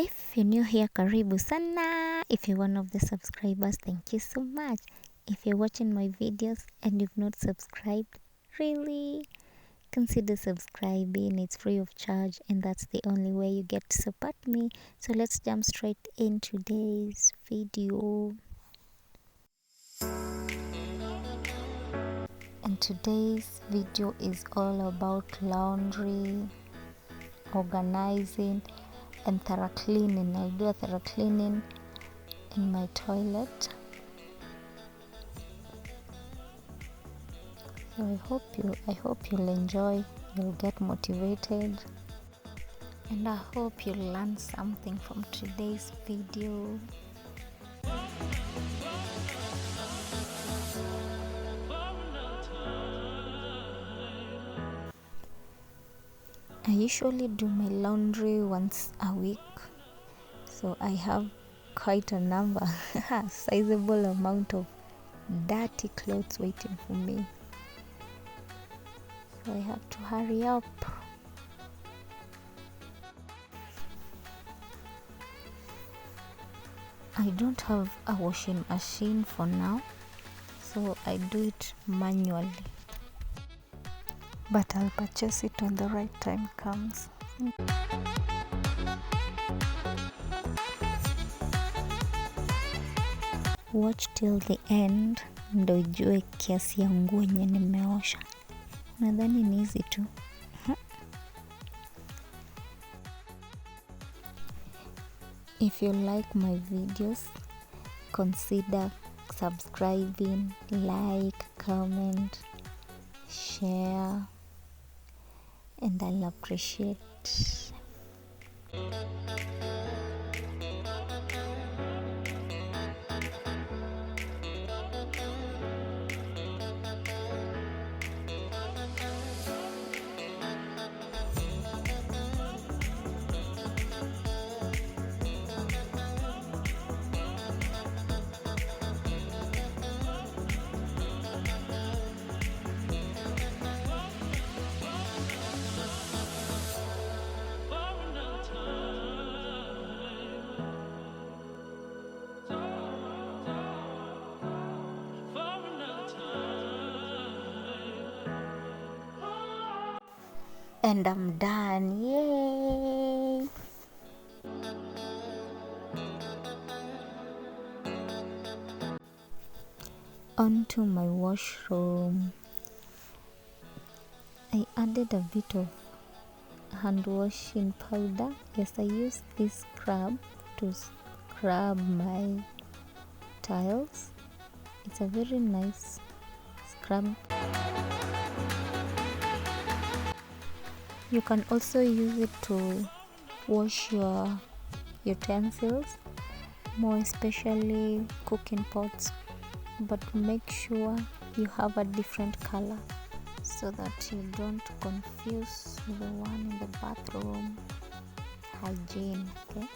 If you're new here, karibu sana. If you're one of the subscribers, thank you so much. If you're watching my videos and you've not subscribed, really consider subscribing. It's free of charge, and that's the only way you get to support me. So let's jump straight in today's video. And today's video is all about laundry, organizing, and thorough cleaning. I'll do a thorough cleaning in my toilet. So I hope you'll enjoy, you'll get motivated, and I hope you'll learn something from today's video. I usually do my laundry once a week, so I have quite a number, sizable amount of dirty clothes waiting for me. So I have to hurry up. I don't have a washing machine for now, so I do it manually. But I'll purchase it when the right time comes. Watch till the end ndo ujue kiasi ya nguo yenye nimeosha. Nadhani ni hizi tu. If you like my videos, consider subscribing, like, comment, share, and I'll appreciate. And I'm done. Yay! On to my washroom. I added a bit of hand washing powder. Yes, I use this scrub to scrub my tiles. It's a very nice scrub. You can also use it to wash your utensils, more especially cooking pots, but make sure you have a different color so that you don't confuse the one in the bathroom. Hygiene, okay?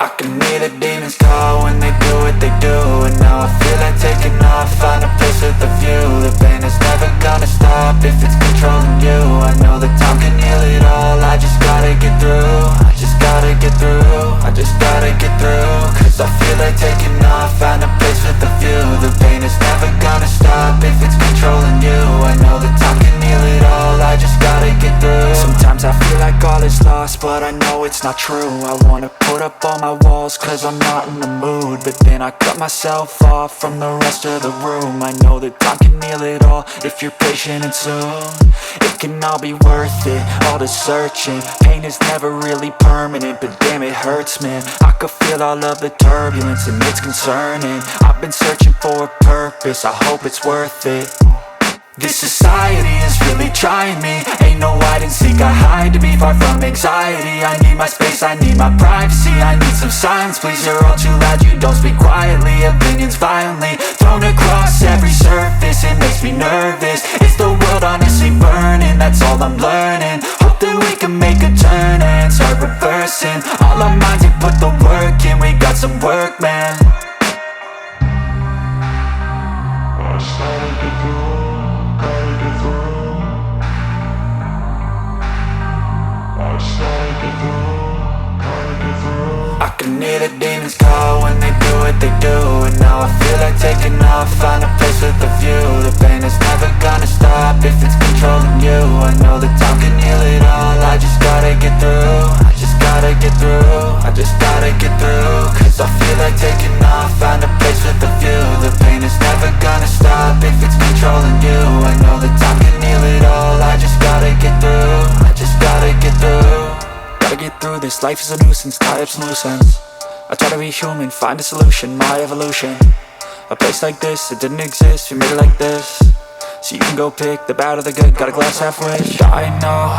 I can hear the demons call when they do what they do. And now I feel like taking off, find a place with a view. The pain is never gonna stop if it's controlling you. I know that time can heal it all, I just gotta get through. I just gotta get through, I just gotta get through. Cause I feel like taking off, find a place with a view. The pain is never gonna stop if it's controlling you. I know that time can heal it all, I just gotta get through. Sometimes I feel like all is lost, but I know it's not true. I wanna put up all my walls cause I'm not in the mood, but then I cut myself off from the rest of the room. I know that time can heal it all if you're patient, and soon it can all be worth it, all the searching. Pain is never really permanent, but damn it hurts, man. I could feel all of the turbulence and it's concerning. I've been searching for a purpose, I hope it's worth it. This society is really trying me. Ain't no hide and seek, I hide to be far from anxiety. I need my space, I need my privacy. I need some silence, please, you're all too loud. You don't speak quietly, opinions violently thrown across every surface. It makes me nervous. Is the world honestly burning? That's all I'm learning. Hope that we can make a turn and start reversing all our minds and put the work in. We got some work, man. I can hear the demons call when they do what they do. And now I feel like taking off, find a place with a view. The pain is never gonna stop if it's controlling you. I know that time can heal it all, I just gotta get through. I just gotta get through, I just gotta get through. Cause I feel like taking off, find a place with a view. The pain is never gonna stop if it's controlling you. I know that time can heal it all, I just gotta get through. I just gotta get through. Gotta get through this, life is a nuisance, tie up some loose ends. I try to be human, find a solution, my evolution. A place like this, it didn't exist, we made it like this. So you can go pick the bad or the good, got a glass halfway. I know,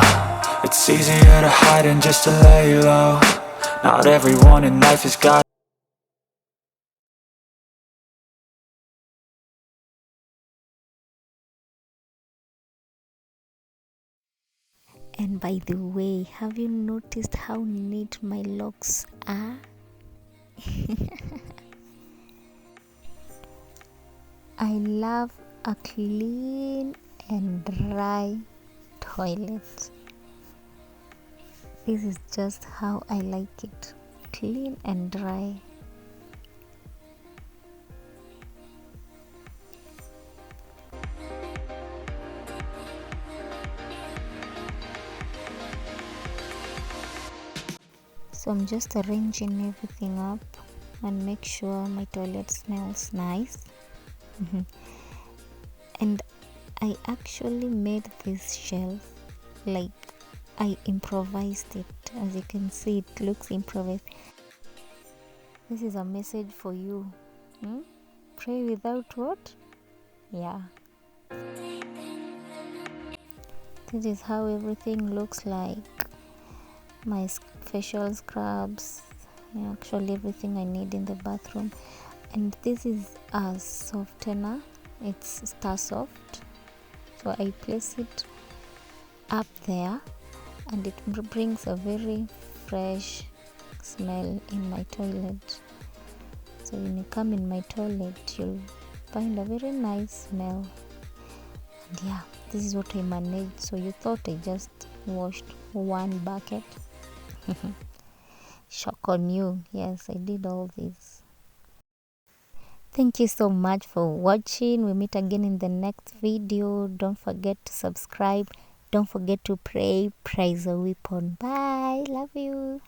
it's easier to hide than just to lay low. Not everyone in life has got And by the way, have you noticed how neat my locks are? I love a clean and dry toilet. This is just how I like it, clean and dry. So I'm just arranging everything up and make sure my toilet smells nice. And I actually made this shelf, like I improvised it. As you can see, it looks improvised. This is a message for you. Pray without what? Yeah. This is how everything looks like. My facial scrubs, actually everything I need in the bathroom. And this is a softener, it's Star Soft. So I place it up there and it brings a very fresh smell in my toilet. So when you come in my toilet, you'll find a very nice smell. And yeah, this is what I managed. So you thought I just washed one bucket? Shock on you. Yes, I did all this. Thank you so much for watching. We meet again in the next video. Don't forget to subscribe. Don't forget to pray. Praise a weapon. Bye. Love you.